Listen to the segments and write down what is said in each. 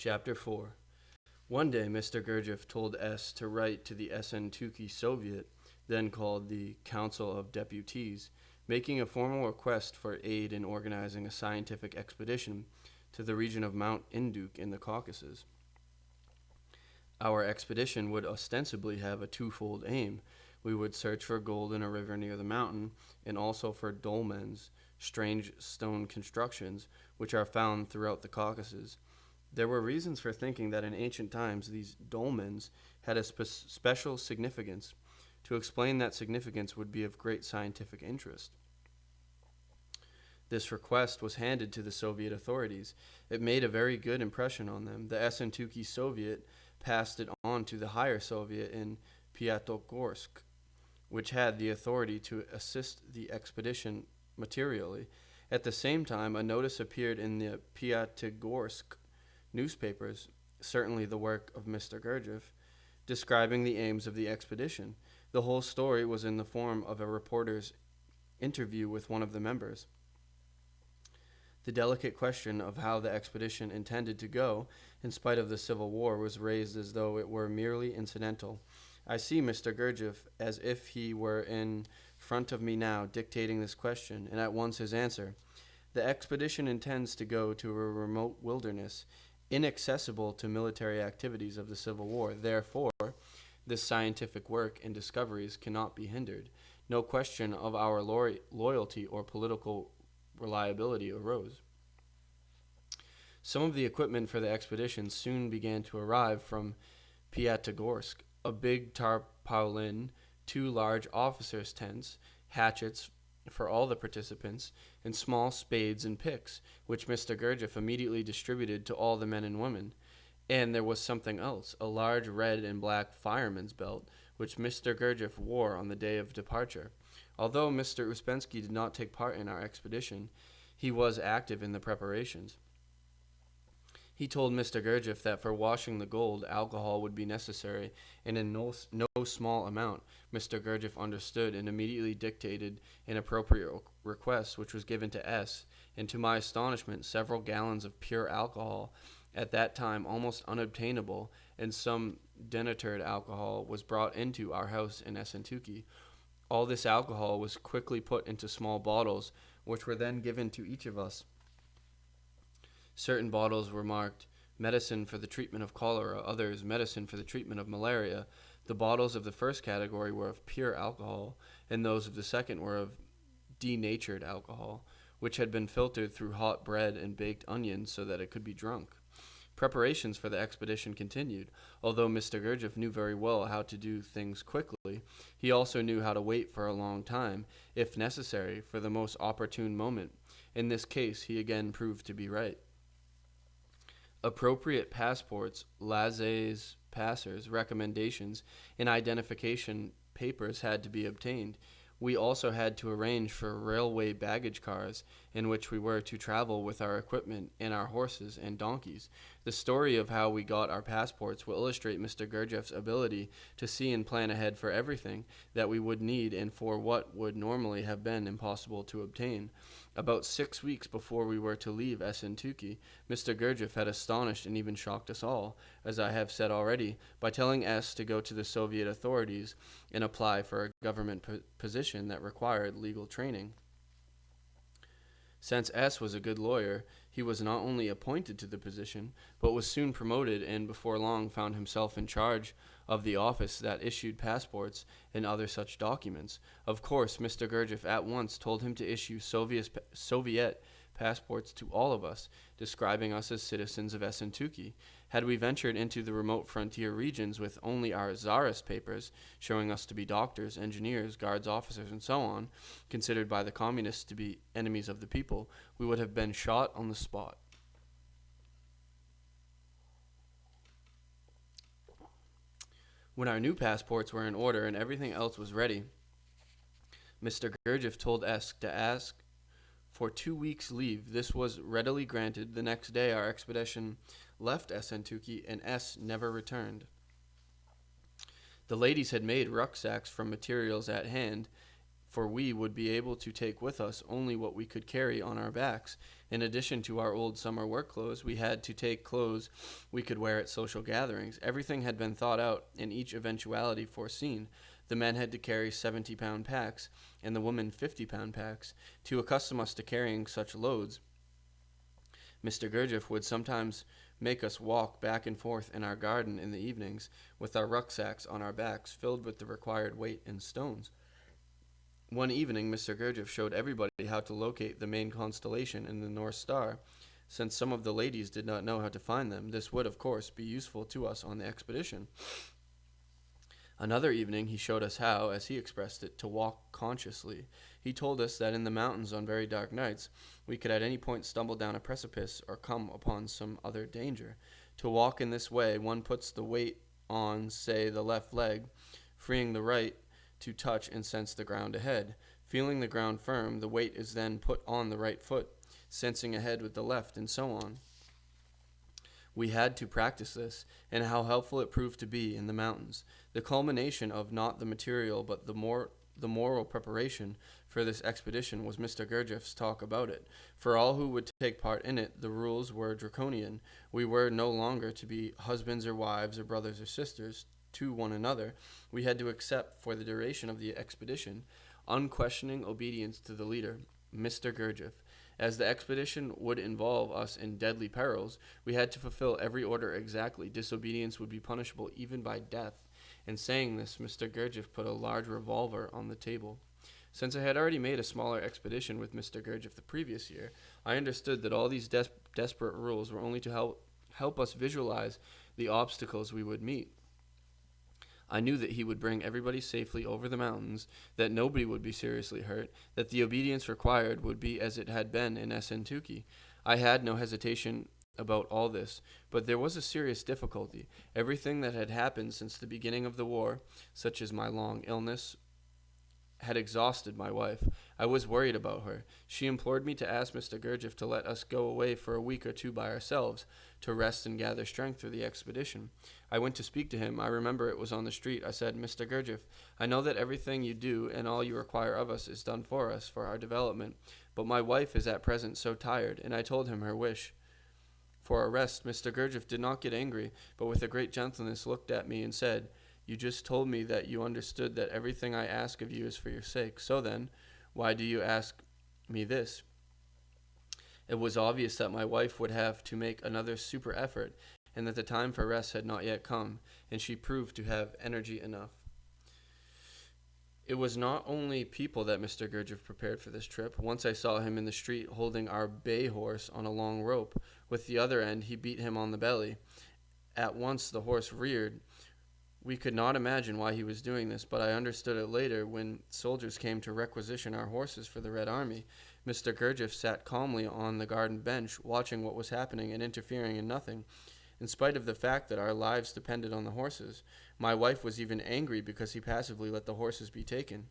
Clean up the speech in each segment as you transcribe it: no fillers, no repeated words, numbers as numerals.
Chapter 4. One day, Mr. Gurdjieff told S to write to the Essentuki Soviet, then called the Council of Deputies, making a formal request for aid in organizing a scientific expedition to the region of Mount Induk in the Caucasus. Our expedition would ostensibly have a twofold aim. We would search for gold in a river near the mountain, and also for dolmens, strange stone constructions, which are found throughout the Caucasus. There were reasons for thinking that in ancient times these dolmens had a special significance. To explain that significance would be of great scientific interest. This request was handed to the Soviet authorities. It made a very good impression on them. The Essentuki Soviet passed it on to the higher Soviet in Piatogorsk, which had the authority to assist the expedition materially. At the same time, a notice appeared in the Piatigorsk newspapers, certainly the work of Mr. Gurdjieff, describing the aims of the expedition. The whole story was in the form of a reporter's interview with one of the members. The delicate question of how the expedition intended to go, in spite of the Civil War, was raised as though it were merely incidental. I see Mr. Gurdjieff as if he were in front of me now, dictating this question, and at once his answer. The expedition intends to go to a remote wilderness, inaccessible to military activities of the Civil War. Therefore, this scientific work and discoveries cannot be hindered. No question of our loyalty or political reliability arose. Some of the equipment for the expedition soon began to arrive from Piatigorsk: a big tarpaulin, 2 large officers' tents, hatchets for all the participants, and small spades and picks, which Mr. Gurdjieff immediately distributed to all the men and women. And there was something else, a large red and black fireman's belt, which Mr. Gurdjieff wore on the day of departure. Although Mr. Uspensky did not take part in our expedition, he was active in the preparations. He told Mr. Gurdjieff that for washing the gold, alcohol would be necessary, and in no small amount. Mr. Gurdjieff understood and immediately dictated an appropriate request, which was given to S, and to my astonishment, several gallons of pure alcohol, at that time almost unobtainable, and some denatured alcohol was brought into our house in Essentuki. All this alcohol was quickly put into small bottles, which were then given to each of us. Certain bottles were marked medicine for the treatment of cholera, others medicine for the treatment of malaria. The bottles of the first category were of pure alcohol, and those of the second were of denatured alcohol, which had been filtered through hot bread and baked onions so that it could be drunk. Preparations for the expedition continued. Although Mr. Gurdjieff knew very well how to do things quickly, he also knew how to wait for a long time, if necessary, for the most opportune moment. In this case, he again proved to be right. Appropriate passports, laissez-passers, recommendations, and identification papers had to be obtained. We also had to arrange for railway baggage cars in which we were to travel with our equipment and our horses and donkeys. The story of how we got our passports will illustrate Mr. Gurdjieff's ability to see and plan ahead for everything that we would need and for what would normally have been impossible to obtain. About 6 weeks before we were to leave Essentuki, Mr. Gurdjieff had astonished and even shocked us all, as I have said already, by telling S to go to the Soviet authorities and apply for a government position that required legal training. Since S was a good lawyer, he was not only appointed to the position, but was soon promoted and before long found himself in charge of the office that issued passports and other such documents. Of course, Mr. Gurdjieff at once told him to issue Soviet passports to all of us, describing us as citizens of Essentuki. Had we ventured into the remote frontier regions with only our czarist papers, showing us to be doctors, engineers, guards officers, and so on, considered by the communists to be enemies of the people, we would have been shot on the spot. When our new passports were in order and everything else was ready, Mr. Gurdjieff told S to ask for 2 weeks' leave. This was readily granted. The next day our expedition left Essentuki, and S never returned. The ladies had made rucksacks from materials at hand for we would be able to take with us only what we could carry on our backs. In addition to our old summer work clothes, we had to take clothes we could wear at social gatherings. Everything had been thought out and each eventuality foreseen. The men had to carry 70-pound packs, and the women 50-pound packs, to accustom us to carrying such loads. Mr. Gurdjieff would sometimes make us walk back and forth in our garden in the evenings with our rucksacks on our backs filled with the required weight and stones. One evening, Mr. Gurdjieff showed everybody how to locate the main constellation in the North Star. Since some of the ladies did not know how to find them, this would, of course, be useful to us on the expedition. Another evening, he showed us how, as he expressed it, to walk consciously. He told us that in the mountains on very dark nights, we could at any point stumble down a precipice or come upon some other danger. To walk in this way, one puts the weight on, say, the left leg, freeing the right to touch and sense the ground ahead. Feeling the ground firm, the weight is then put on the right foot, sensing ahead with the left, and so on. We had to practice this, and how helpful it proved to be in the mountains. The culmination of not the material but the moral preparation for this expedition was Mr. Gurdjieff's talk about it. For all who would take part in it, the rules were draconian. We were no longer to be husbands or wives or brothers or sisters to one another. We had to accept, for the duration of the expedition, unquestioning obedience to the leader, Mr. Gurdjieff. As the expedition would involve us in deadly perils, we had to fulfill every order exactly. Disobedience would be punishable even by death. In saying this, Mr. Gurdjieff put a large revolver on the table. Since I had already made a smaller expedition with Mr. Gurdjieff the previous year, I understood that all these desperate rules were only to help us visualize the obstacles we would meet. I knew that he would bring everybody safely over the mountains, that nobody would be seriously hurt, that the obedience required would be as it had been in Essentuki. I had no hesitation about all this, but there was a serious difficulty. Everything that had happened since the beginning of the war, such as my long illness, had exhausted my wife. I was worried about her. She implored me to ask Mr. Gurdjieff to let us go away for a week or two by ourselves, to rest and gather strength for the expedition. I went to speak to him. I remember it was on the street. I said, "Mr. Gurdjieff, I know that everything you do and all you require of us is done for us, for our development, but my wife is at present so tired," and I told him her wish for a rest. Mr. Gurdjieff did not get angry, but with a great gentleness looked at me and said, "You just told me that you understood that everything I ask of you is for your sake. So then, why do you ask me this?" It was obvious that my wife would have to make another super effort, and that the time for rest had not yet come, and she proved to have energy enough. It was not only people that Mr. Gurdjieff prepared for this trip. Once I saw him in the street holding our bay horse on a long rope. With the other end, he beat him on the belly. At once the horse reared. We could not imagine why he was doing this, but I understood it later when soldiers came to requisition our horses for the Red Army. Mr. Gurdjieff sat calmly on the garden bench, watching what was happening and interfering in nothing, in spite of the fact that our lives depended on the horses. My wife was even angry because he passively let the horses be taken.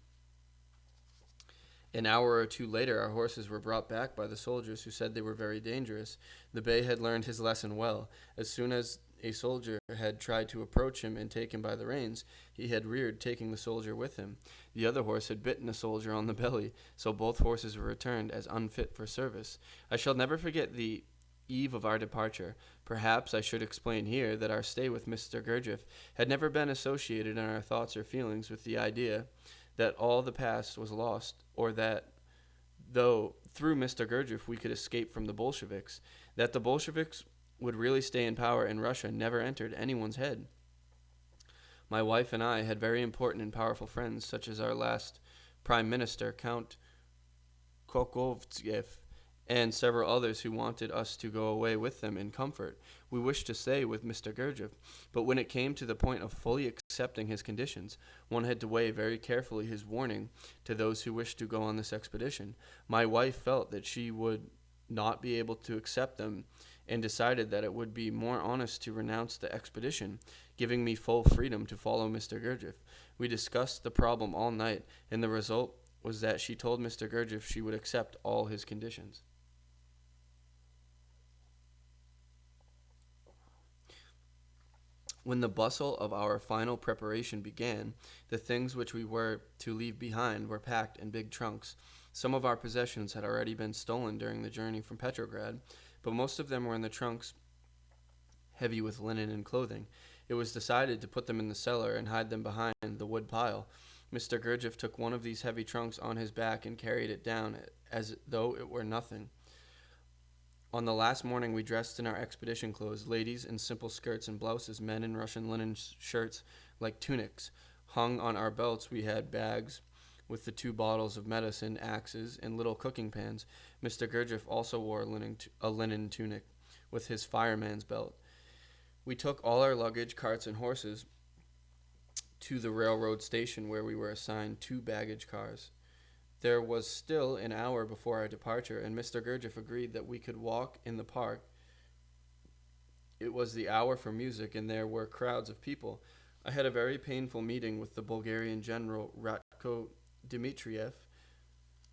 An hour or two later, our horses were brought back by the soldiers, who said they were very dangerous. The Bey had learned his lesson well. As soon as a soldier had tried to approach him and take him by the reins, he had reared, taking the soldier with him. The other horse had bitten a soldier on the belly, so both horses were returned as unfit for service. I shall never forget the eve of our departure. Perhaps I should explain here that our stay with Mr. Gurdjieff had never been associated in our thoughts or feelings with the idea that all the past was lost, or that, though through Mr. Gurdjieff we could escape from the Bolsheviks, that the Bolsheviks would really stay in power in Russia never entered anyone's head. My wife and I had very important and powerful friends, such as our last Prime Minister, Count Gurdjieff, and several others who wanted us to go away with them in comfort. We wished to stay with Mr. Gurdjieff, but when it came to the point of fully accepting his conditions, one had to weigh very carefully his warning to those who wished to go on this expedition. My wife felt that she would not be able to accept them, and decided that it would be more honest to renounce the expedition, giving me full freedom to follow Mr. Gurdjieff. We discussed the problem all night, and the result was that she told Mr. Gurdjieff she would accept all his conditions. When the bustle of our final preparation began, the things which we were to leave behind were packed in big trunks. Some of our possessions had already been stolen during the journey from Petrograd, but most of them were in the trunks, heavy with linen and clothing. It was decided to put them in the cellar and hide them behind the wood pile. Mr. Gurdjieff took one of these heavy trunks on his back and carried it down as though it were nothing. On the last morning we dressed in our expedition clothes, ladies in simple skirts and blouses, men in Russian linen shirts like tunics. Hung on our belts we had bags with the 2 bottles of medicine, axes, and little cooking pans. Mr. Gurdjieff also wore a linen tunic with his fireman's belt. We took all our luggage, carts, and horses to the railroad station, where we were assigned 2 baggage cars. There was still an hour before our departure, and Mr. Gurdjieff agreed that we could walk in the park. It was the hour for music, and there were crowds of people. I had a very painful meeting with the Bulgarian general Ratko Dmitrieff.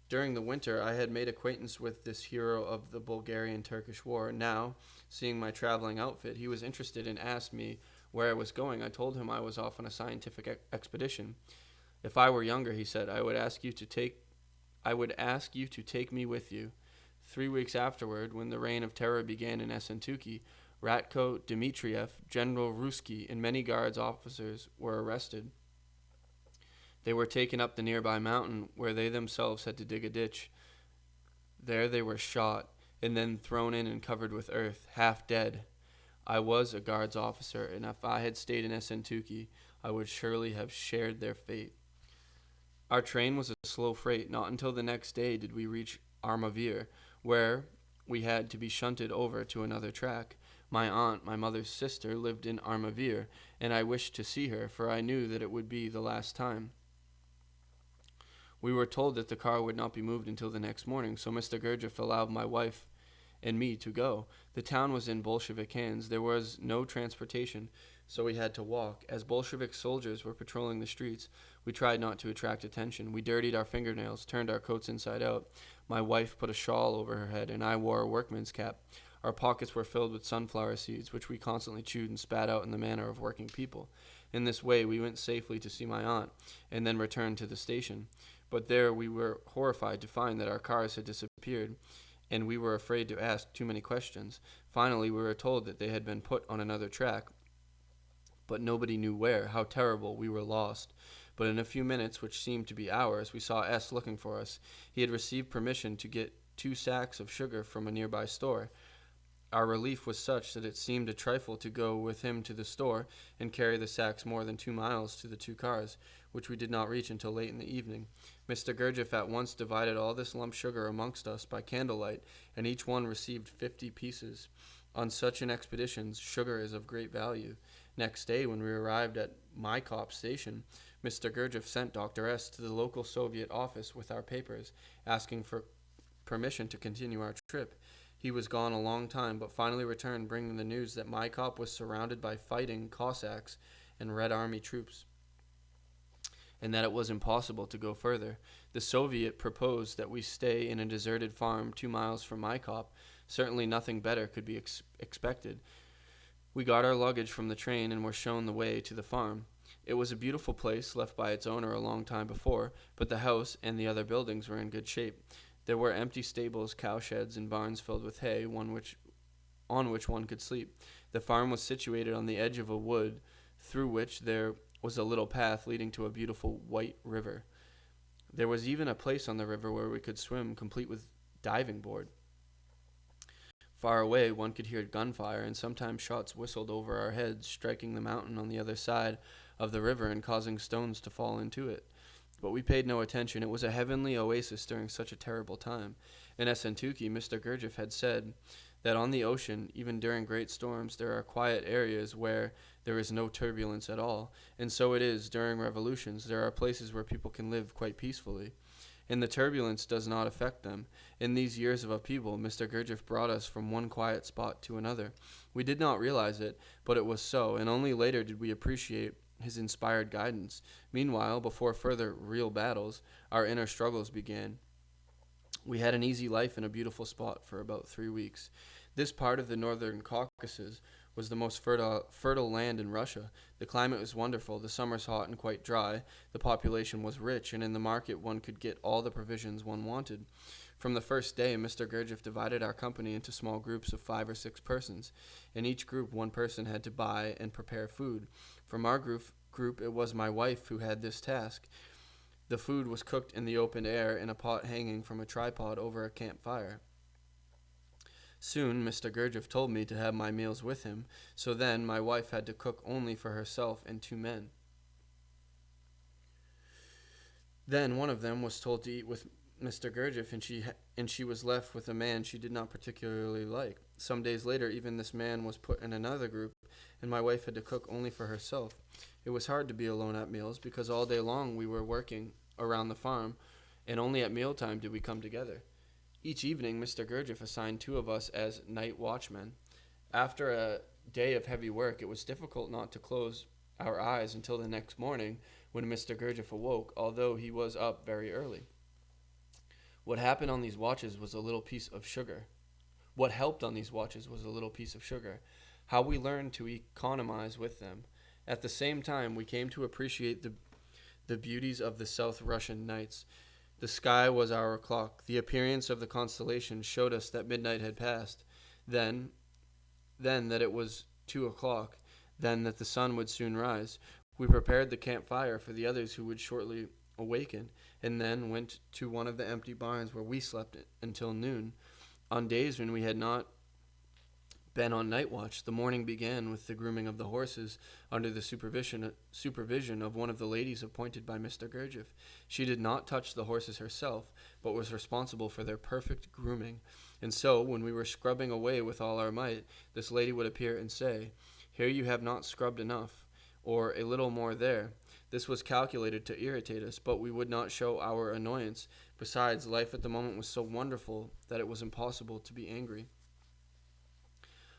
During the winter, I had made acquaintance with this hero of the Bulgarian-Turkish War. Now, seeing my traveling outfit, he was interested and asked me where I was going. I told him I was off on a scientific expedition. If I were younger, he said, I would ask you to take me with you. 3 weeks afterward, when the reign of terror began in Essentuki, Ratko Dmitrieff, General Ruski, and many guards officers were arrested. They were taken up the nearby mountain, where they themselves had to dig a ditch. There they were shot, and then thrown in and covered with earth, half dead. I was a guards officer, and if I had stayed in Essentuki, I would surely have shared their fate. Our train was a slow freight. Not until the next day did we reach Armavir, where we had to be shunted over to another track. My aunt, my mother's sister, lived in Armavir, and I wished to see her, for I knew that it would be the last time. We were told that the car would not be moved until the next morning, so Mr. Gurdjieff allowed my wife and me to go. The town was in Bolshevik hands. There was no transportation, so we had to walk. As Bolshevik soldiers were patrolling the streets, we tried not to attract attention. We dirtied our fingernails, turned our coats inside out. My wife put a shawl over her head, and I wore a workman's cap. Our pockets were filled with sunflower seeds, which we constantly chewed and spat out in the manner of working people. In this way, we went safely to see my aunt, and then returned to the station. But there we were horrified to find that our cars had disappeared, and we were afraid to ask too many questions. Finally, we were told that they had been put on another track, but nobody knew where. How terrible! We were lost. But in a few minutes, which seemed to be hours, we saw S looking for us. He had received permission to get 2 sacks of sugar from a nearby store. Our relief was such that it seemed a trifle to go with him to the store and carry the sacks more than 2 miles to the 2 cars, which we did not reach until late in the evening. Mr. Gurdjieff at once divided all this lump sugar amongst us by candlelight, and each one received 50 pieces. On such an expedition, sugar is of great value. Next day, when we arrived at Mykop station, Mr. Gurdjieff sent Dr. S. to the local Soviet office with our papers, asking for permission to continue our trip. He was gone a long time, but finally returned bringing the news that Mykop was surrounded by fighting Cossacks and Red Army troops, and that it was impossible to go further. The Soviet proposed that we stay in a deserted farm 2 miles from Mykop. Certainly nothing better could be expected. We got our luggage from the train and were shown the way to the farm. It was a beautiful place, left by its owner a long time before, but the house and the other buildings were in good shape. There were empty stables, cowsheds, and barns filled with hay, on which one could sleep. The farm was situated on the edge of a wood, through which there was a little path leading to a beautiful white river. There was even a place on the river where we could swim, complete with diving board. Far away, one could hear gunfire, and sometimes shots whistled over our heads, striking the mountain on the other side of the river and causing stones to fall into it. But we paid no attention. It was a heavenly oasis during such a terrible time. In Essentuki, Mr. Gurdjieff had said that on the ocean, even during great storms, there are quiet areas where there is no turbulence at all. And so it is during revolutions. There are places where people can live quite peacefully, and the turbulence does not affect them. In these years of upheaval, Mr. Gurdjieff brought us from one quiet spot to another. We did not realize it, but it was so, and only later did we appreciate his inspired guidance. Meanwhile, before further real battles, our inner struggles began. We had an easy life in a beautiful spot for about 3 weeks. This part of the northern Caucasus was the most fertile land in Russia. The climate was wonderful, the summers hot and quite dry, the population was rich, and in the market one could get all the provisions one wanted. From the first day, Mr. Gurdjieff divided our company into small groups of 5 or 6 persons. In each group, one person had to buy and prepare food. From our group, it was my wife who had this task. The food was cooked in the open air in a pot hanging from a tripod over a campfire. Soon, Mr. Gurdjieff told me to have my meals with him, so then my wife had to cook only for herself and 2 men. Then one of them was told to eat with Mr. Gurdjieff, and she was left with a man she did not particularly like. Some days later, even this man was put in another group, and my wife had to cook only for herself. It was hard to be alone at meals, because all day long we were working around the farm, and only at mealtime did we come together. Each evening, Mr. Gurdjieff assigned 2 of us as night watchmen. After a day of heavy work, it was difficult not to close our eyes until the next morning when Mr. Gurdjieff awoke, although he was up very early. What happened on these watches was a little piece of sugar. What helped on these watches was a little piece of sugar. How we learned to economize with them. At the same time, we came to appreciate the beauties of the South Russian nights. The sky was our clock. The appearance of the constellations showed us that midnight had passed. Then that it was 2 o'clock. Then that the sun would soon rise. We prepared the campfire for the others who would shortly awaken, and then went to one of the empty barns where we slept until noon. On days when we had not been on night watch, the morning began with the grooming of the horses under the supervision of one of the ladies appointed by Mr. Gurdjieff. She did not touch the horses herself, but was responsible for their perfect grooming. And so, when we were scrubbing away with all our might, this lady would appear and say, "Here you have not scrubbed enough," or "a little more there." This was calculated to irritate us, but we would not show our annoyance. Besides, life at the moment was so wonderful that it was impossible to be angry.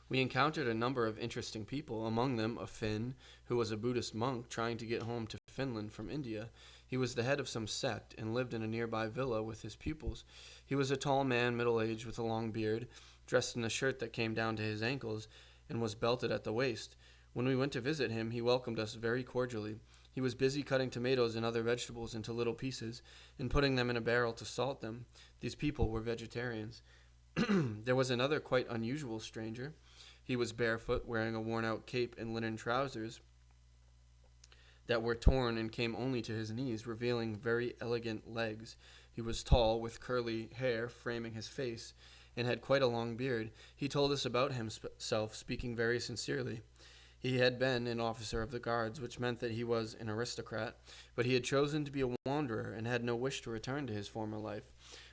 We encountered a number of interesting people, among them a Finn, who was a Buddhist monk trying to get home to Finland from India. He was the head of some sect and lived in a nearby villa with his pupils. He was a tall man, middle-aged, with a long beard, dressed in a shirt that came down to his ankles and was belted at the waist. When we went to visit him, he welcomed us very cordially. He was busy cutting tomatoes and other vegetables into little pieces and putting them in a barrel to salt them. These people were vegetarians. There was another quite unusual stranger. He was barefoot, wearing a worn-out cape and linen trousers that were torn and came only to his knees, revealing very elegant legs. He was tall, with curly hair framing his face, and had quite a long beard. He told us about himself, speaking very sincerely. He had been an officer of the guards, which meant that he was an aristocrat, but he had chosen to be a wanderer and had no wish to return to his former life.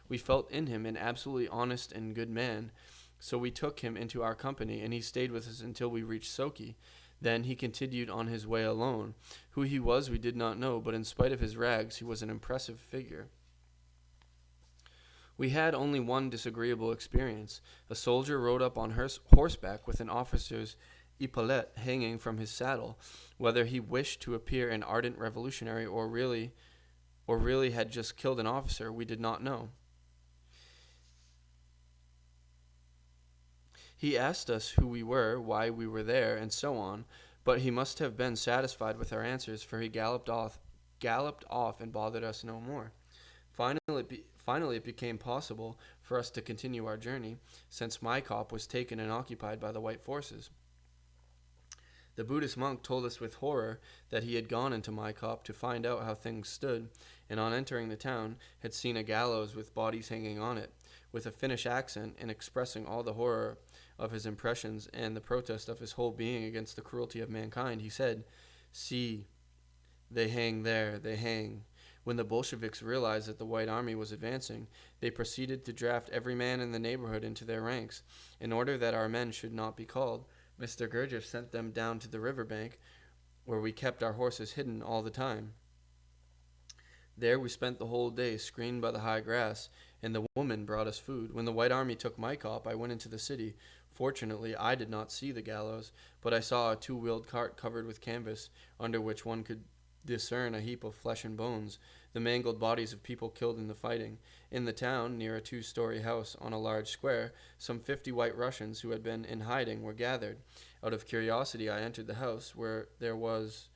We felt in him an absolutely honest and good man, so we took him into our company, and he stayed with us until we reached Sochi. Then he continued on his way alone. Who he was we did not know, but in spite of his rags, he was an impressive figure. We had only one disagreeable experience. A soldier rode up on horseback with an officer's epaulette hanging from his saddle. Whether he wished to appear an ardent revolutionary or really had just killed an officer, we did not know. He asked us who we were, why we were there, and so on, but he must have been satisfied with our answers, for he galloped off and bothered us no more. Finally, it became possible for us to continue our journey, since my cop was taken and occupied by the white forces. The Buddhist monk told us with horror that he had gone into my cop to find out how things stood, and on entering the town had seen a gallows with bodies hanging on it. With a Finnish accent, and expressing all the horror of his impressions and the protest of his whole being against the cruelty of mankind, he said, "See, they hang there, they hang." When the Bolsheviks realized that the White Army was advancing, they proceeded to draft every man in the neighborhood into their ranks. In order that our men should not be called, Mr. Gurdjieff sent them down to the river bank, where we kept our horses hidden all the time. There we spent the whole day, screened by the high grass, and the woman brought us food. When the White Army took my cop, I went into the city. Fortunately, I did not see the gallows, but I saw a 2-wheeled cart covered with canvas, under which one could discern a heap of flesh and bones. the mangled bodies of people killed in the fighting. In the town, near a 2-story house on a large square, some 50 white Russians who had been in hiding were gathered. Out of curiosity, I entered the house, where there was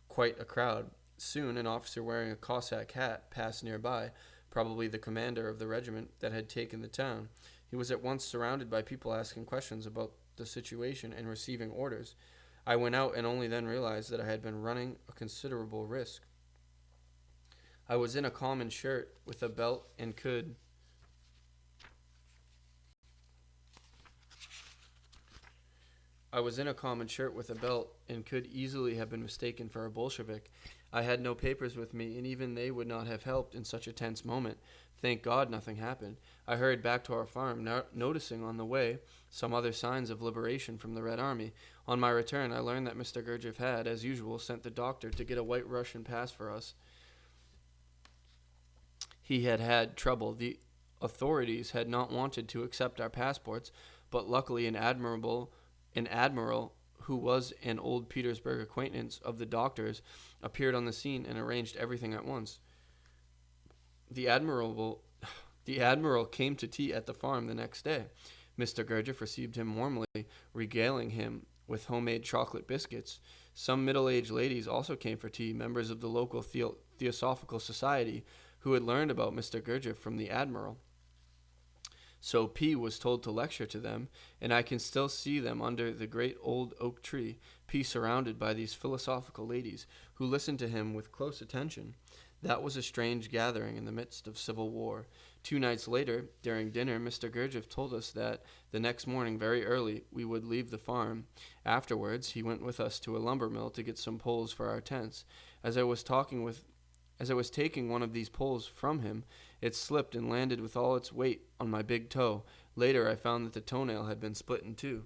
quite a crowd. Soon, an officer wearing a Cossack hat passed nearby, probably the commander of the regiment that had taken the town. He was at once surrounded by people asking questions about the situation and receiving orders. I went out and only then realized that I had been running a considerable risk. I was in a common shirt with a belt and could easily have been mistaken for a Bolshevik. I had no papers with me, and even they would not have helped in such a tense moment. Thank God nothing happened. I hurried back to our farm, noticing on the way some other signs of liberation from the Red Army. On my return, I learned that Mr. Gurdjieff had, as usual, sent the doctor to get a white Russian pass for us. He had had trouble. The authorities had not wanted to accept our passports, but luckily an admiral who was an old Petersburg acquaintance of the doctor's appeared on the scene and arranged everything at once. The admiral came to tea at the farm the next day. Mr. Gurdjieff received him warmly, regaling him with homemade chocolate biscuits. Some middle-aged ladies also came for tea, members of the local Theosophical Society, who had learned about Mr. Gurdjieff from the admiral. So P was told to lecture to them, and I can still see them under the great old oak tree, P surrounded by these philosophical ladies, who listened to him with close attention. That was a strange gathering in the midst of civil war. 2 nights later, during dinner, Mr. Gurdjieff told us that the next morning, very early, we would leave the farm. Afterwards, he went with us to a lumber mill to get some poles for our tents. As I was taking one of these poles from him, it slipped and landed with all its weight on my big toe. Later, I found that the toenail had been split in two.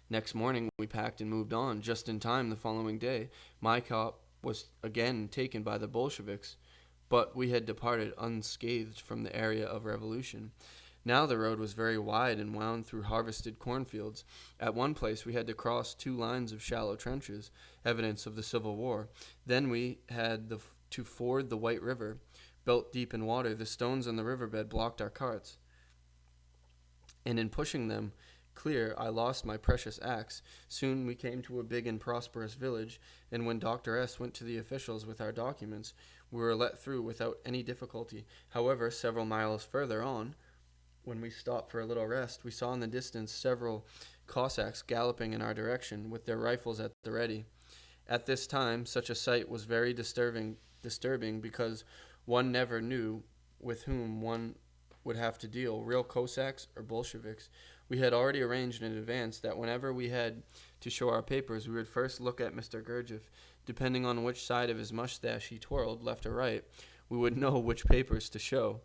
Next morning, we packed and moved on. Just in time the following day, my cop was again taken by the Bolsheviks, but we had departed unscathed from the area of revolution. Now the road was very wide and wound through harvested cornfields. At one place we had to cross 2 lines of shallow trenches, evidence of the Civil War. Then we had to ford the White River. Belt deep in water, the stones on the riverbed blocked our carts, and in pushing them clear, I lost my precious axe. Soon we came to a big and prosperous village, and when Dr. S. went to the officials with our documents, we were let through without any difficulty. However, several miles further on, when we stopped for a little rest, we saw in the distance several Cossacks galloping in our direction with their rifles at the ready. At this time, such a sight was very disturbing because one never knew with whom one would have to deal, real Cossacks or Bolsheviks. We had already arranged in advance that whenever we had to show our papers, we would first look at Mr. Gurdjieff. Depending on which side of his mustache he twirled, left or right, we would know which papers to show.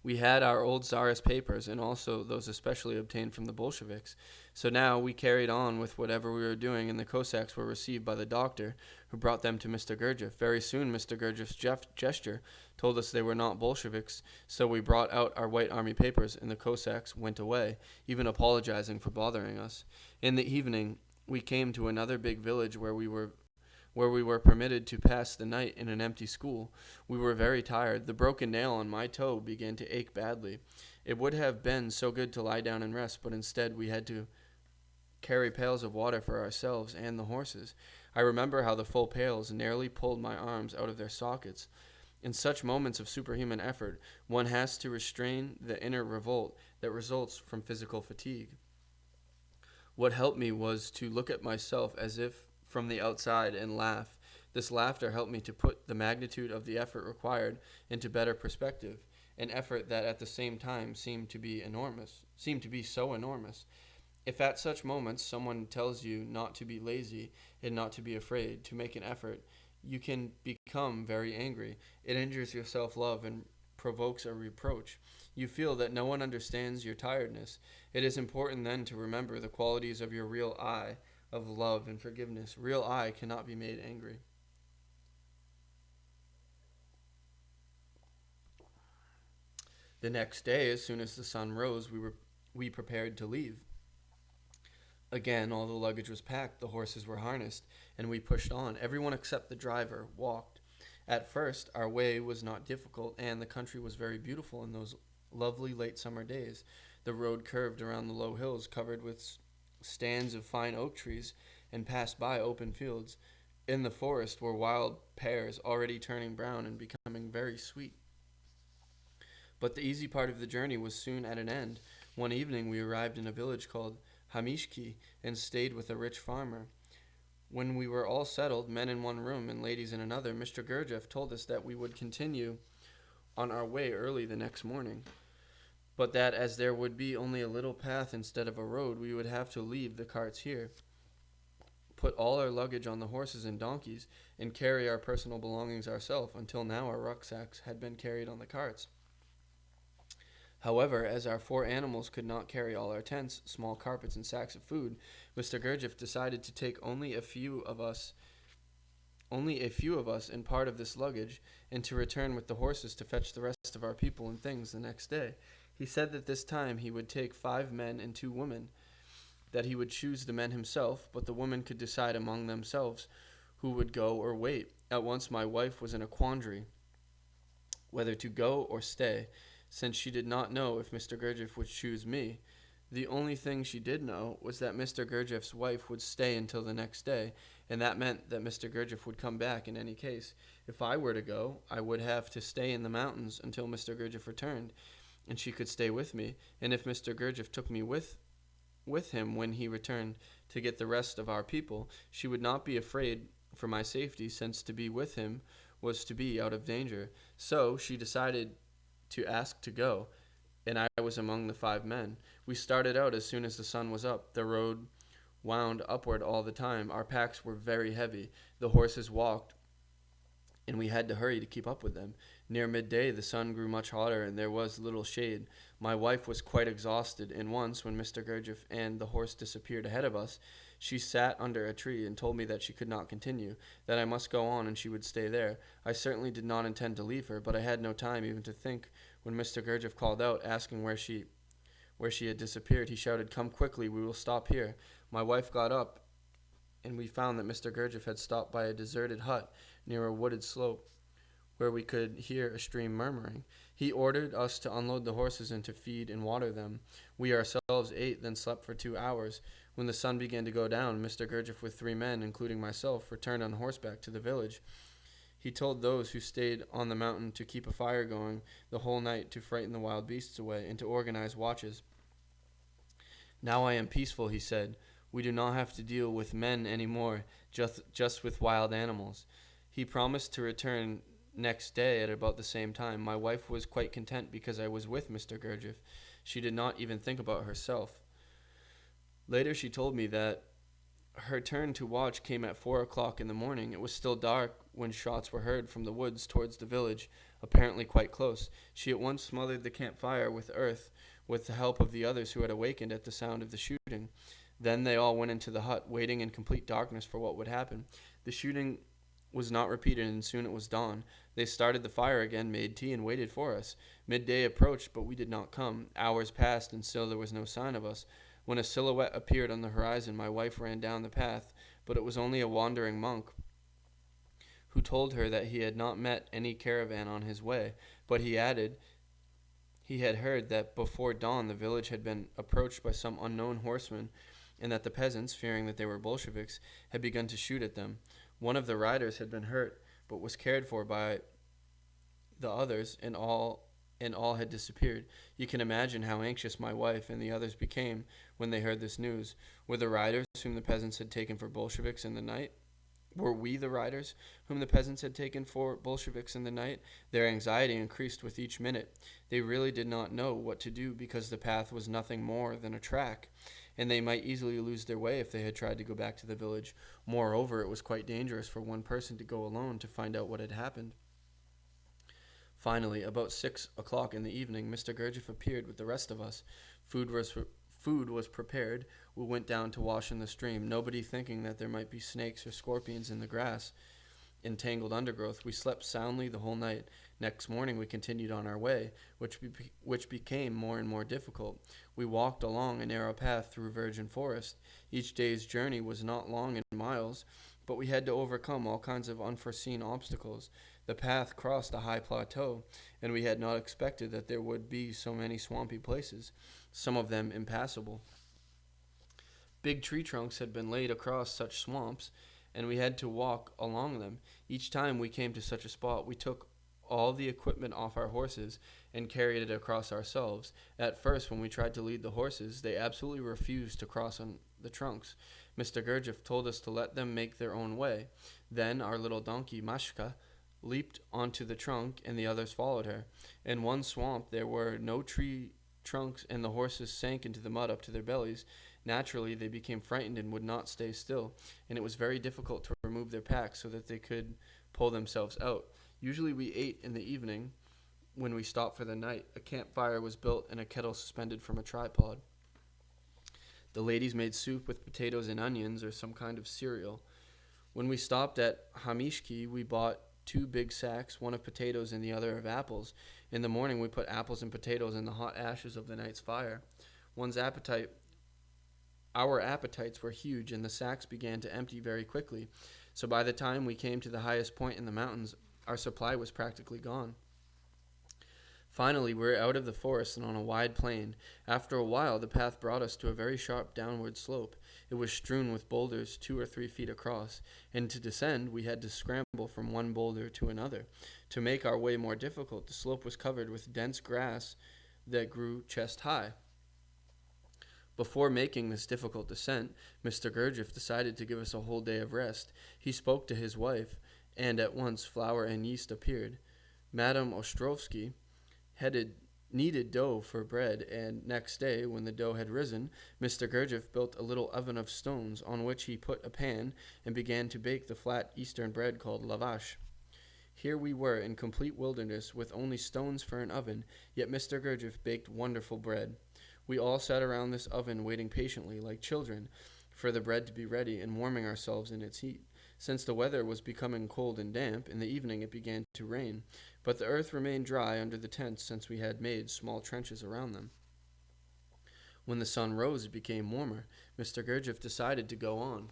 We had our old Tsarist papers, and also those especially obtained from the Bolsheviks. So now we carried on with whatever we were doing, and the Cossacks were received by the doctor, who brought them to Mr. Gurdjieff. Very soon Mr. Gurdjieff's gesture told us they were not Bolsheviks, so we brought out our White Army papers, and the Cossacks went away, even apologizing for bothering us. In the evening, we came to another big village where we were permitted to pass the night in an empty school. We were very tired. The broken nail on my toe began to ache badly. It would have been so good to lie down and rest, but instead we had to carry pails of water for ourselves and the horses. I remember how the full pails nearly pulled my arms out of their sockets. In such moments of superhuman effort, one has to restrain the inner revolt that results from physical fatigue. What helped me was to look at myself as if from the outside and laugh. This laughter helped me to put the magnitude of the effort required into better perspective, an effort that at the same time seemed to be so enormous. If at such moments someone tells you not to be lazy and not to be afraid, to make an effort, you can become very angry. It injures your self-love and provokes a reproach. You feel that no one understands your tiredness. It is important then to remember the qualities of your real I, of love and forgiveness. Real I cannot be made angry. The next day, as soon as the sun rose, we prepared to leave. Again, all the luggage was packed, the horses were harnessed, and we pushed on. Everyone except the driver walked. At first, our way was not difficult, and the country was very beautiful in those lovely late summer days. The road curved around the low hills covered with stands of fine oak trees and passed by open fields. In the forest were wild pears already turning brown and becoming very sweet. But the easy part of the journey was soon at an end. One evening we arrived in a village called Hamishki and stayed with a rich farmer. When we were all settled, men in one room and ladies in another, Mr. Gurdjieff told us that we would continue on our way early the next morning, but that as there would be only a little path instead of a road, we would have to leave the carts here, put all our luggage on the horses and donkeys, and carry our personal belongings ourselves. Until now our rucksacks had been carried on the carts. However, as our 4 animals could not carry all our tents, small carpets, and sacks of food, Mr. Gurdjieff decided to take only a few of us and part of this luggage, and to return with the horses to fetch the rest of our people and things the next day. He said that this time he would take 5 men and 2 women, that he would choose the men himself, but the women could decide among themselves who would go or wait. At once my wife was in a quandary, whether to go or stay, since she did not know if Mr. Gurdjieff would choose me. The only thing she did know was that Mr. Gurdjieff's wife would stay until the next day, and that meant that Mr. Gurdjieff would come back in any case. If I were to go, I would have to stay in the mountains until Mr. Gurdjieff returned, and she could stay with me. And if Mr. Gurdjieff took me with him when he returned to get the rest of our people, she would not be afraid for my safety, since to be with him was to be out of danger. So she decided to ask to go, and I was among the 5 men. We started out as soon as the sun was up. The road wound upward all the time. Our packs were very heavy. The horses walked, and we had to hurry to keep up with them. Near midday, the sun grew much hotter, and there was little shade. My wife was quite exhausted, and once, when Mr. Gurdjieff and the horse disappeared ahead of us, she sat under a tree and told me that she could not continue, that I must go on and she would stay there. I certainly did not intend to leave her, but I had no time even to think when Mr. Gurdjieff called out, asking where she had disappeared. He shouted, "Come quickly, we will stop here." My wife got up, and we found that Mr. Gurdjieff had stopped by a deserted hut near a wooded slope, where we could hear a stream murmuring. He ordered us to unload the horses and to feed and water them. We ourselves ate, then slept for 2 hours. When the sun began to go down, Mr. Gurdjieff with 3 men, including myself, returned on horseback to the village. He told those who stayed on the mountain to keep a fire going the whole night to frighten the wild beasts away and to organize watches. "Now I am peaceful," he said. "We do not have to deal with men any more, just with wild animals." He promised to return next day at about the same time. My wife was quite content because I was with Mr. Gurdjieff. She did not even think about herself. Later she told me that her turn to watch came at 4 o'clock in the morning. It was still dark when shots were heard from the woods towards the village, apparently quite close. She at once smothered the campfire with earth, with the help of the others who had awakened at the sound of the shooting. Then they all went into the hut, waiting in complete darkness for what would happen. The shooting was not repeated, and soon it was dawn. They started the fire again, made tea, and waited for us. Midday approached, but we did not come. Hours passed, and still there was no sign of us. When a silhouette appeared on the horizon, my wife ran down the path, but it was only a wandering monk, who told her that he had not met any caravan on his way, but he added he had heard that before dawn the village had been approached by some unknown horsemen, and that the peasants, fearing that they were Bolsheviks, had begun to shoot at them. One of the riders had been hurt, but was cared for by the others, and all had disappeared. You can imagine how anxious my wife and the others became when they heard this news. Were the riders whom the peasants had taken for Bolsheviks in the night? Were we the riders whom the peasants had taken for Bolsheviks in the night? Their anxiety increased with each minute. They really did not know what to do, because the path was nothing more than a track, and they might easily lose their way if they had tried to go back to the village. Moreover, it was quite dangerous for one person to go alone to find out what had happened. Finally, about 6 o'clock in the evening, Mr. Gurdjieff appeared with the rest of us. Food was prepared. We went down to wash in the stream, nobody thinking that there might be snakes or scorpions in the grass and tangled undergrowth. We slept soundly the whole night. Next morning we continued on our way, which became more and more difficult. We walked along a narrow path through virgin forest. Each day's journey was not long in miles, but we had to overcome all kinds of unforeseen obstacles. The path crossed a high plateau, and we had not expected that there would be so many swampy places, some of them impassable. Big tree trunks had been laid across such swamps, and we had to walk along them. Each time we came to such a spot, we took all the equipment off our horses and carried it across ourselves. At first, when we tried to lead the horses, they absolutely refused to cross on the trunks. Mr. Gurdjieff told us to let them make their own way. Then our little donkey, Mashka, leaped onto the trunk, and the others followed her. In one swamp, there were no tree trunks, and the horses sank into the mud up to their bellies. Naturally, they became frightened and would not stay still, and it was very difficult to remove their packs so that they could pull themselves out. Usually we ate in the evening when we stopped for the night. A campfire was built and a kettle suspended from a tripod. The ladies made soup with potatoes and onions or some kind of cereal. When we stopped at Hamishki, we bought 2 big sacks, one of potatoes and the other of apples. In the morning, we put apples and potatoes in the hot ashes of the night's fire. Our appetites were huge, and the sacks began to empty very quickly. So by the time we came to the highest point in the mountains, our supply was practically gone. Finally, we were out of the forest and on a wide plain. After a while, the path brought us to a very sharp downward slope. It was strewn with boulders 2 or 3 feet across, and to descend, we had to scramble from one boulder to another. To make our way more difficult, the slope was covered with dense grass that grew chest high. Before making this difficult descent, Mr. Gurdjieff decided to give us a whole day of rest. He spoke to his wife, and at once flour and yeast appeared. Madame Ostrovsky kneaded dough for bread, and next day, when the dough had risen, Mr. Gurdjieff built a little oven of stones, on which he put a pan and began to bake the flat Eastern bread called lavash. Here we were in complete wilderness, with only stones for an oven, yet Mr. Gurdjieff baked wonderful bread. We all sat around this oven waiting patiently, like children, for the bread to be ready and warming ourselves in its heat. Since the weather was becoming cold and damp, in the evening it began to rain, but the earth remained dry under the tents since we had made small trenches around them. When the sun rose, it became warmer. Mr. Gurdjieff decided to go on.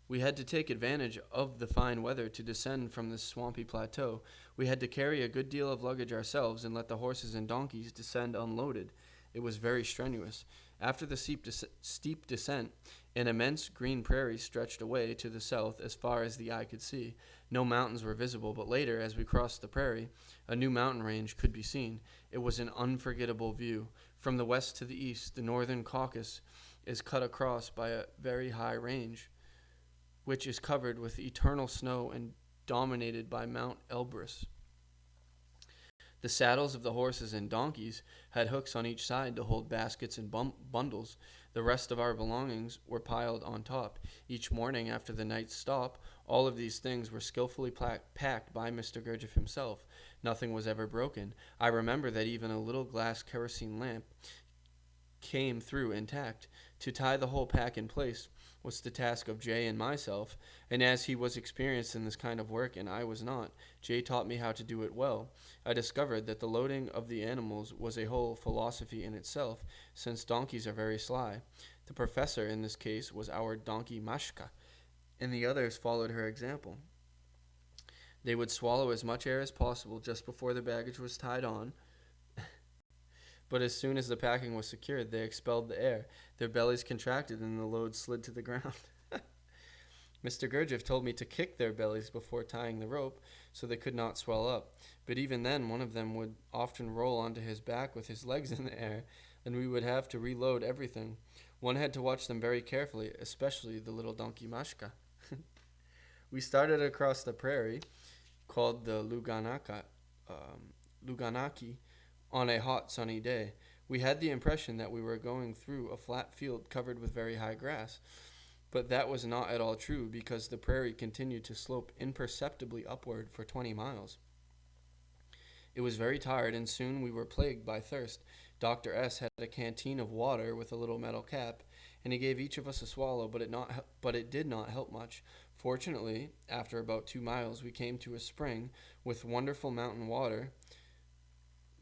We had to take advantage of the fine weather to descend from this swampy plateau. We had to carry a good deal of luggage ourselves and let the horses and donkeys descend unloaded. It was very strenuous. After the steep descent, an immense green prairie stretched away to the south as far as the eye could see. No mountains were visible, but later, as we crossed the prairie, a new mountain range could be seen. It was an unforgettable view. From the west to the east, the northern Caucasus is cut across by a very high range, which is covered with eternal snow and dominated by Mount Elbrus. The saddles of the horses and donkeys had hooks on each side to hold baskets and bundles. The rest of our belongings were piled on top. Each morning after the night's stop, all of these things were skillfully packed by Mr. Gurdjieff himself. Nothing was ever broken. I remember that even a little glass kerosene lamp came through intact. To tie the whole pack in place was the task of Jay and myself, and as he was experienced in this kind of work and I was not, Jay taught me how to do it well. I discovered that the loading of the animals was a whole philosophy in itself, since donkeys are very sly. The professor in this case was our donkey Mashka, and the others followed her example. They would swallow as much air as possible just before the baggage was tied on, but as soon as the packing was secured, they expelled the air. Their bellies contracted and the load slid to the ground. Mr. Gurdjieff told me to kick their bellies before tying the rope so they could not swell up. But even then, one of them would often roll onto his back with his legs in the air, and we would have to reload everything. One had to watch them very carefully, especially the little donkey Mashka. We started across the prairie, called the Luganaki, on a hot, sunny day. We had the impression that we were going through a flat field covered with very high grass, but that was not at all true because the prairie continued to slope imperceptibly upward for 20 miles. It was very tired, and soon we were plagued by thirst. Dr. S. had a canteen of water with a little metal cap, and he gave each of us a swallow, but it did not help much. Fortunately, after about 2 miles, we came to a spring with wonderful mountain water.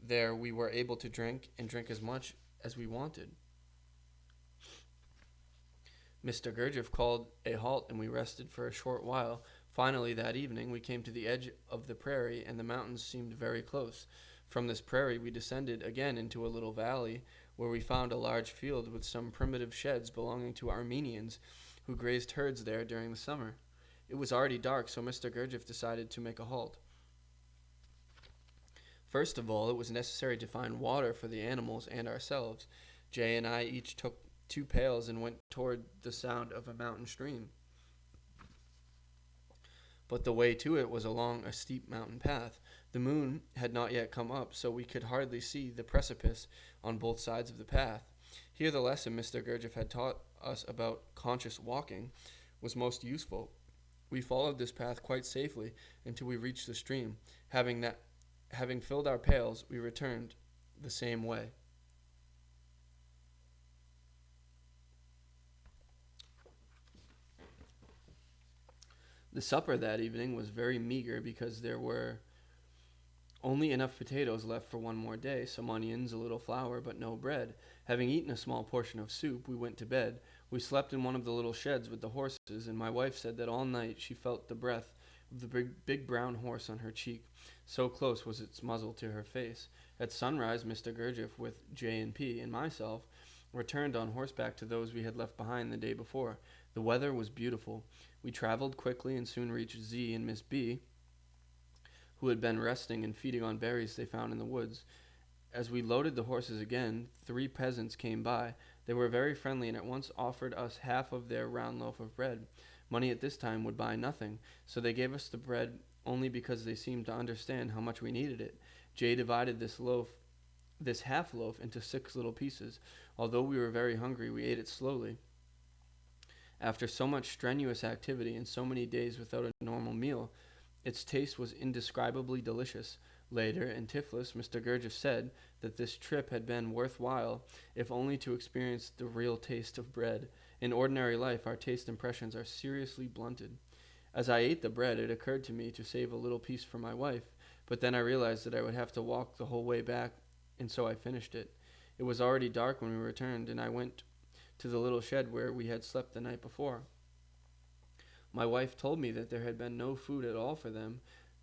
There we were able to drink as much as we wanted. Mr. Gurdjieff called a halt and we rested for a short while. Finally, that evening, we came to the edge of the prairie and the mountains seemed very close. From this prairie, we descended again into a little valley where we found a large field with some primitive sheds belonging to Armenians who grazed herds there during the summer. It was already dark, so Mr. Gurdjieff decided to make a halt. First of all, it was necessary to find water for the animals and ourselves. Jay and I each took 2 pails and went toward the sound of a mountain stream. But the way to it was along a steep mountain path. The moon had not yet come up, so we could hardly see the precipice on both sides of the path. Here the lesson Mr. Gurdjieff had taught us about conscious walking was most useful. We followed this path quite safely until we reached the stream. Having filled our pails, we returned the same way. The supper that evening was very meager because there were only enough potatoes left for one more day, some onions, a little flour, but no bread. Having eaten a small portion of soup, we went to bed. We slept in one of the little sheds with the horses, and my wife said that all night she felt the breath of the big brown horse on her cheek. So close was its muzzle to her face. At sunrise, Mr. Gurdjieff, with J&P and myself, returned on horseback to those we had left behind the day before. The weather was beautiful. We traveled quickly and soon reached Z and Miss B, who had been resting and feeding on berries they found in the woods. As we loaded the horses again, 3 peasants came by. They were very friendly and at once offered us half of their round loaf of bread. Money at this time would buy nothing, so they gave us the bread only because they seemed to understand how much we needed it. Jay divided this half loaf into 6 little pieces. Although we were very hungry, we ate it slowly. After so much strenuous activity and so many days without a normal meal, its taste was indescribably delicious. Later, in Tiflis, Mr. Gurdjieff said that this trip had been worthwhile, if only to experience the real taste of bread. In ordinary life, our taste impressions are seriously blunted. As I ate the bread, it occurred to me to save a little piece for my wife, but then I realized that I would have to walk the whole way back, and so I finished it. It was already dark when we returned, and I went to the little shed where we had slept the night before. My wife told me that there had been no food at all for them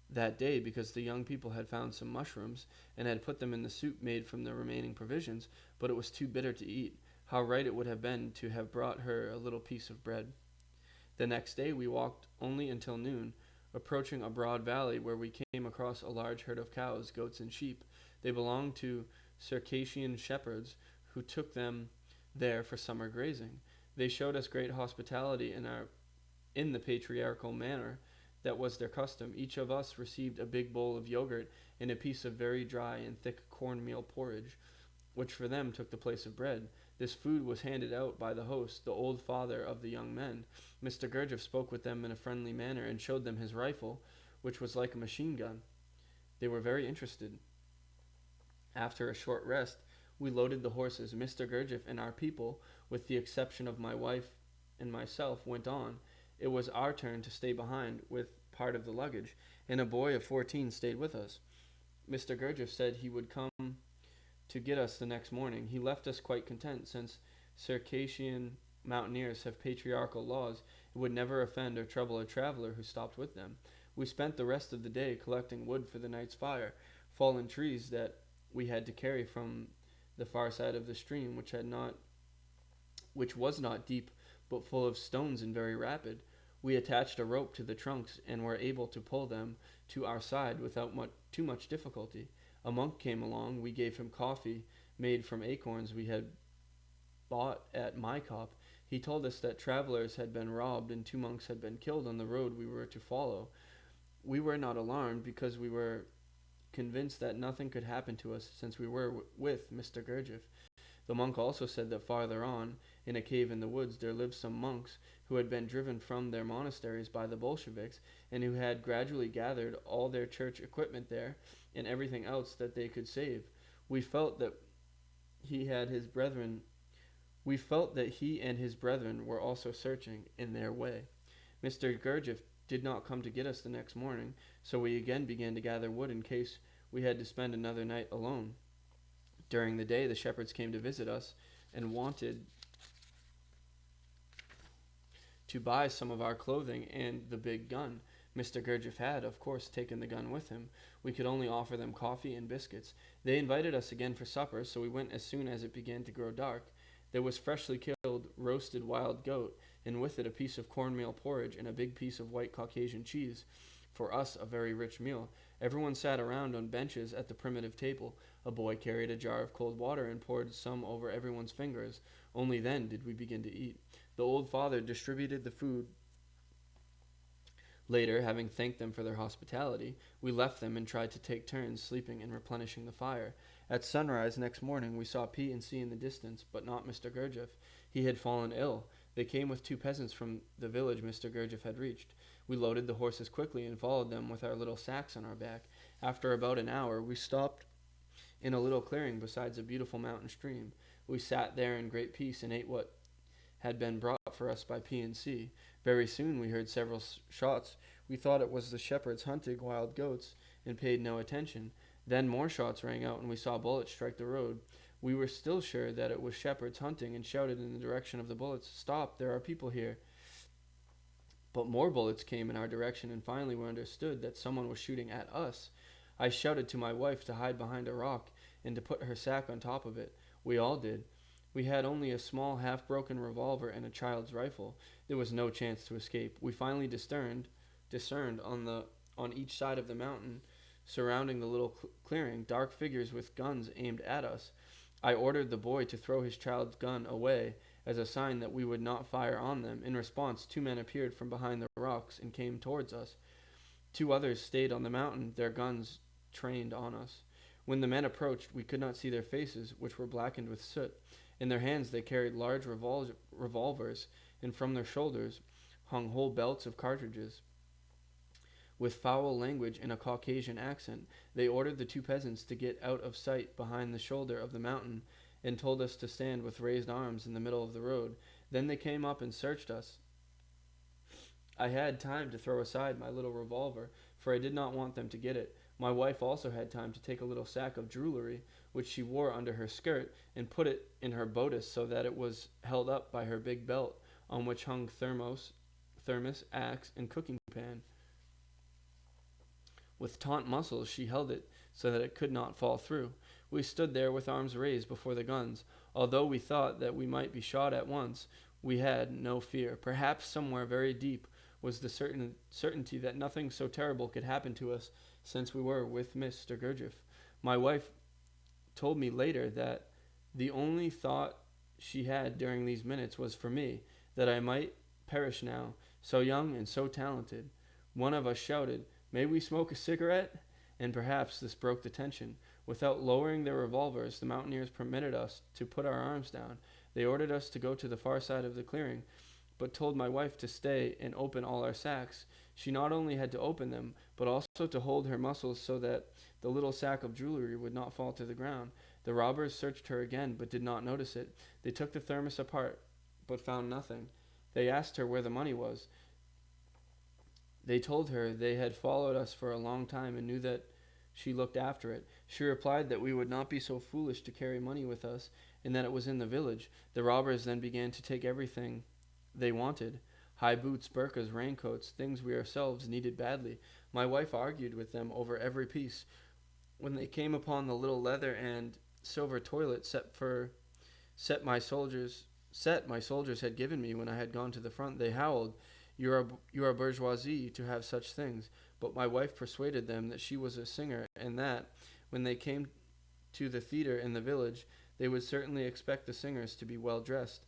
that day because the young people had found some mushrooms and had put them in the soup made from the remaining provisions, but it was too bitter to eat. How right it would have been to have brought her a little piece of bread. The next day we walked only until noon, approaching a broad valley where we came across a large herd of cows, goats, and sheep. They belonged to Circassian shepherds who took them there for summer grazing. They showed us great hospitality in the patriarchal manner that was their custom. Each of us received a big bowl of yogurt and a piece of very dry and thick cornmeal porridge, which for them took the place of bread. This food was handed out by the host, the old father of the young men. Mr. Gurdjieff spoke with them in a friendly manner and showed them his rifle, which was like a machine gun. They were very interested. After a short rest, we loaded the horses. Mr. Gurdjieff and our people, with the exception of my wife and myself, went on. It was our turn to stay behind with part of the luggage, and a boy of 14 stayed with us. Mr. Gurdjieff said he would come to get us the next morning. He left us quite content, since Circassian mountaineers have patriarchal laws. It would never offend or trouble a traveler who stopped with them. We spent the rest of the day collecting wood for the night's fire. Fallen trees that we had to carry from the far side of the stream, which was not deep, but full of stones and very rapid. We attached a rope to the trunks and were able to pull them to our side without too much difficulty. A monk came along. We gave him coffee made from acorns we had bought at Maikop. He told us that travelers had been robbed and 2 monks had been killed on the road we were to follow. We were not alarmed because we were convinced that nothing could happen to us since we were with Mr. Gurdjieff. The monk also said that farther on, in a cave in the woods, there lived some monks who had been driven from their monasteries by the Bolsheviks and who had gradually gathered all their church equipment there and everything else that they could save. We felt that he and his brethren were also searching in their way. Mr. Gurdjieff did not come to get us the next morning, so we again began to gather wood in case we had to spend another night alone. During the day, the shepherds came to visit us and wanted to buy some of our clothing and the big gun. Mr. Gurdjieff had, of course, taken the gun with him. We could only offer them coffee and biscuits. They invited us again for supper, so we went as soon as it began to grow dark. There was freshly killed roasted wild goat, and with it a piece of cornmeal porridge and a big piece of white Caucasian cheese. For us, a very rich meal. Everyone sat around on benches at the primitive table. A boy carried a jar of cold water and poured some over everyone's fingers. Only then did we begin to eat. The old father distributed the food. Later, having thanked them for their hospitality, we left them and tried to take turns sleeping and replenishing the fire. At sunrise next morning, we saw P and C in the distance, but not Mr. Gurdjieff. He had fallen ill. They came with 2 peasants from the village Mr. Gurdjieff had reached. We loaded the horses quickly and followed them with our little sacks on our back. After about an hour, we stopped in a little clearing beside a beautiful mountain stream. We sat there in great peace and ate what had been brought for us by P and C. Very soon we heard several shots. We thought it was the shepherds hunting wild goats and paid no attention. Then more shots rang out and we saw bullets strike the road. We were still sure that it was shepherds hunting and shouted in the direction of the bullets, "Stop, there are people here." But more bullets came in our direction, and finally we understood that someone was shooting at us. I shouted to my wife to hide behind a rock and to put her sack on top of it. We all did. We had only a small half-broken revolver and a child's rifle. There was no chance to escape. We finally discerned on each side of the mountain surrounding the little clearing dark figures with guns aimed at us. I ordered the boy to throw his child's gun away as a sign that we would not fire on them. In response, 2 men appeared from behind the rocks and came towards us. 2 others stayed on the mountain, their guns trained on us. When the men approached, we could not see their faces, which were blackened with soot. In their hands they carried large revolvers, and from their shoulders hung whole belts of cartridges. With foul language in a Caucasian accent, they ordered the 2 peasants to get out of sight behind the shoulder of the mountain and told us to stand with raised arms in the middle of the road. Then they came up and searched us. I had time to throw aside my little revolver, for I did not want them to get it. My wife also had time to take a little sack of jewelry, which she wore under her skirt, and put it in her bodice so that it was held up by her big belt, on which hung thermos, axe, and cooking pan. With taut muscles she held it so that it could not fall through. We stood there with arms raised before the guns. Although we thought that we might be shot at once, we had no fear. Perhaps somewhere very deep was the certainty that nothing so terrible could happen to us, since we were with Mr. Gurdjieff. My wife told me later that the only thought she had during these minutes was for me, that I might perish now, so young and so talented. One of us shouted, "May we smoke a cigarette?" And perhaps this broke the tension. Without lowering their revolvers, the mountaineers permitted us to put our arms down. They ordered us to go to the far side of the clearing, but told my wife to stay and open all our sacks. She not only had to open them, but also to hold her muscles so that the little sack of jewelry would not fall to the ground. The robbers searched her again, but did not notice it. They took the thermos apart, but found nothing. They asked her where the money was. They told her they had followed us for a long time and knew that she looked after it. She replied that we would not be so foolish to carry money with us, and that it was in the village. The robbers then began to take everything they wanted: high boots, burkas, raincoats, things we ourselves needed badly. My wife argued with them over every piece. When they came upon the little leather and silver toilet set my soldiers had given me when I had gone to the front, they howled, You are bourgeoisie to have such things." But my wife persuaded them that she was a singer, and that, when they came to the theater in the village, they would certainly expect the singers to be well dressed.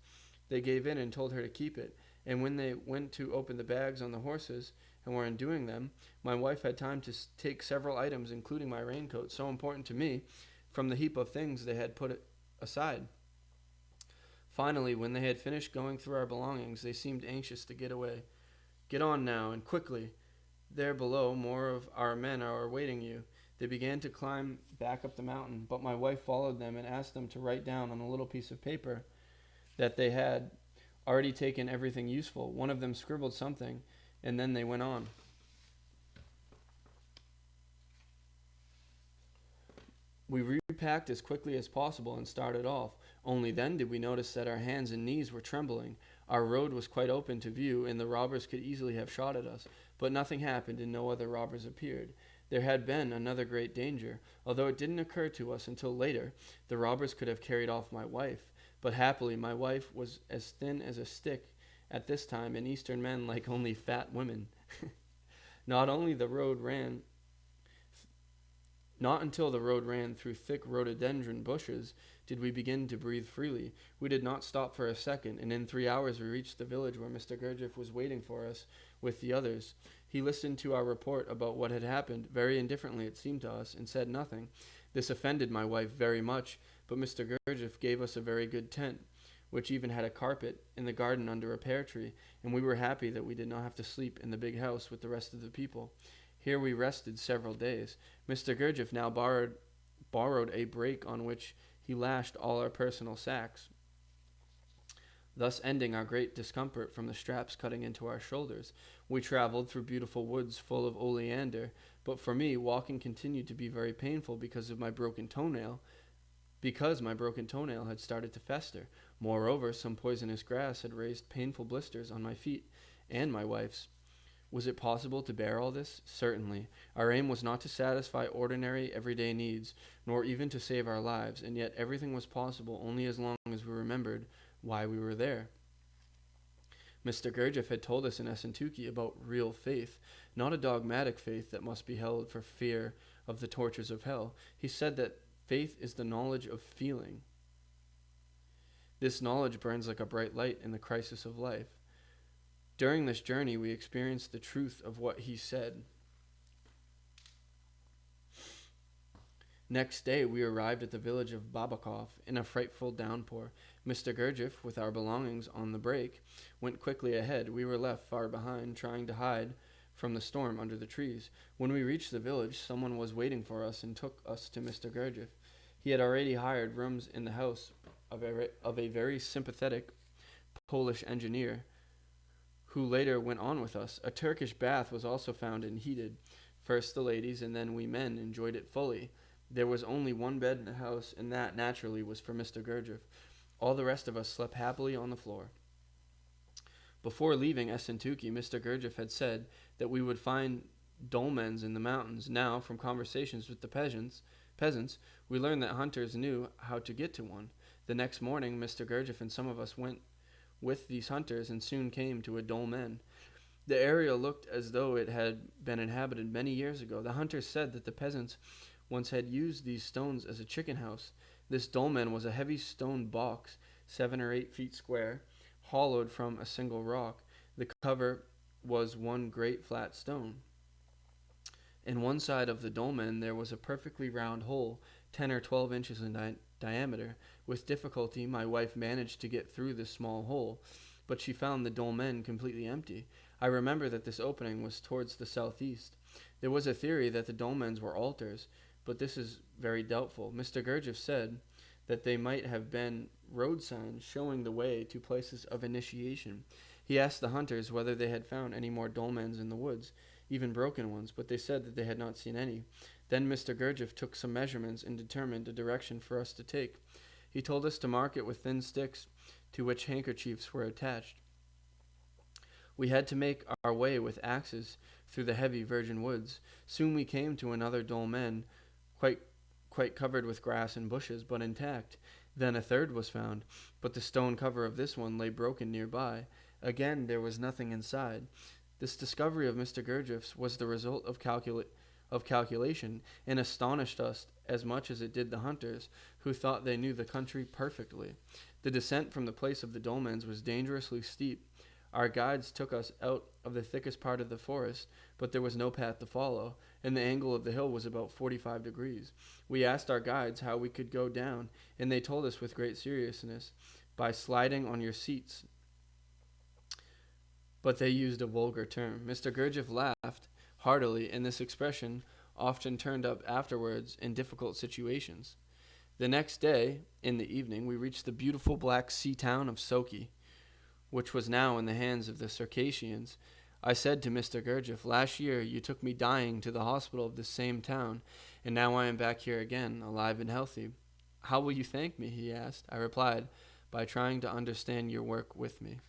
They gave in and told her to keep it, and when they went to open the bags on the horses, and were undoing them, my wife had time to take several items, including my raincoat, so important to me, from the heap of things they had put aside. Finally, when they had finished going through our belongings, they seemed anxious to get away. "Get on now, and quickly. There below, more of our men are awaiting you." They began to climb back up the mountain, but my wife followed them and asked them to write down on a little piece of paper that they had already taken everything useful. One of them scribbled something, and then they went on. We repacked as quickly as possible and started off. Only then did we notice that our hands and knees were trembling. Our road was quite open to view, and the robbers could easily have shot at us, but nothing happened and no other robbers appeared. There had been another great danger, although it didn't occur to us until later. The robbers could have carried off my wife, but happily my wife was as thin as a stick at this time, and Eastern men like only fat women. Not only the road ran Not until the road ran through thick rhododendron bushes did we begin to breathe freely. We did not stop for a second, and in 3 hours we reached the village where Mr. Gurdjieff was waiting for us with the others. He listened to our report about what had happened, very indifferently it seemed to us, and said nothing. This offended my wife very much, but Mr. Gurdjieff gave us a very good tent, which even had a carpet, in the garden under a pear tree, and we were happy that we did not have to sleep in the big house with the rest of the people. Here we rested several days. Mr. Gurdjieff now borrowed a brake on which he lashed all our personal sacks, thus ending our great discomfort from the straps cutting into our shoulders. We traveled through beautiful woods full of oleander, but for me, walking continued to be very painful because my broken toenail had started to fester. Moreover, some poisonous grass had raised painful blisters on my feet and my wife's. Was it possible to bear all this? Certainly. Our aim was not to satisfy ordinary, everyday needs, nor even to save our lives, and yet everything was possible only as long as we remembered why we were there. Mr. Gurdjieff had told us in Essentuki about real faith, not a dogmatic faith that must be held for fear of the tortures of hell. He said that faith is the knowledge of feeling. This knowledge burns like a bright light in the crisis of life. During this journey, we experienced the truth of what he said. Next day, we arrived at the village of Babakov in a frightful downpour. Mr. Gurdjieff, with our belongings on the brake, went quickly ahead. We were left far behind, trying to hide from the storm under the trees. When we reached the village, someone was waiting for us and took us to Mr. Gurdjieff. He had already hired rooms in the house of a very sympathetic Polish engineer, who later went on with us. A Turkish bath was also found and heated. First the ladies, and then we men enjoyed it fully. There was only one bed in the house, and that, naturally, was for Mr. Gurdjieff. All the rest of us slept happily on the floor. Before leaving Essentuki, Mr. Gurdjieff had said that we would find dolmens in the mountains. Now, from conversations with the peasants, we learned that hunters knew how to get to one. The next morning, Mr. Gurdjieff and some of us went with these hunters and soon came to a dolmen. The area looked as though it had been inhabited many years ago. The hunters said that the peasants once had used these stones as a chicken house. This dolmen was a heavy stone box, 7 or 8 feet square, hollowed from a single rock. The cover was one great flat stone. In one side of the dolmen there was a perfectly round hole, 10 or 12 inches in diameter. With difficulty, my wife managed to get through this small hole, but she found the dolmen completely empty. I remember that this opening was towards the southeast. There was a theory that the dolmens were altars, but this is very doubtful. Mr. Gurdjieff said that they might have been road signs showing the way to places of initiation. He asked the hunters whether they had found any more dolmens in the woods, even broken ones, but they said that they had not seen any. Then Mr. Gurdjieff took some measurements and determined a direction for us to take. He told us to mark it with thin sticks to which handkerchiefs were attached. We had to make our way with axes through the heavy virgin woods. Soon we came to another dolmen, quite covered with grass and bushes, but intact. Then a third was found, but the stone cover of this one lay broken nearby. Again, there was nothing inside. This discovery of Mr. Gurdjieff's was the result of calculation, and astonished us as much as it did the hunters, who thought they knew the country perfectly. The descent from the place of the dolmens was dangerously steep. Our guides took us out of the thickest part of the forest, but there was no path to follow, and the angle of the hill was about 45 degrees. We asked our guides how we could go down, and they told us with great seriousness, by sliding on your seats. But they used a vulgar term. Mr. Gurdjieff laughed heartily, and this expression often turned up afterwards in difficult situations. The next day, in the evening, we reached the beautiful Black Sea town of Sochi, which was now in the hands of the Circassians. I said to Mr. Gurdjieff, "Last year you took me dying to the hospital of this same town, and now I am back here again, alive and healthy. How will you thank me?" he asked. I replied, "By trying to understand your work with me."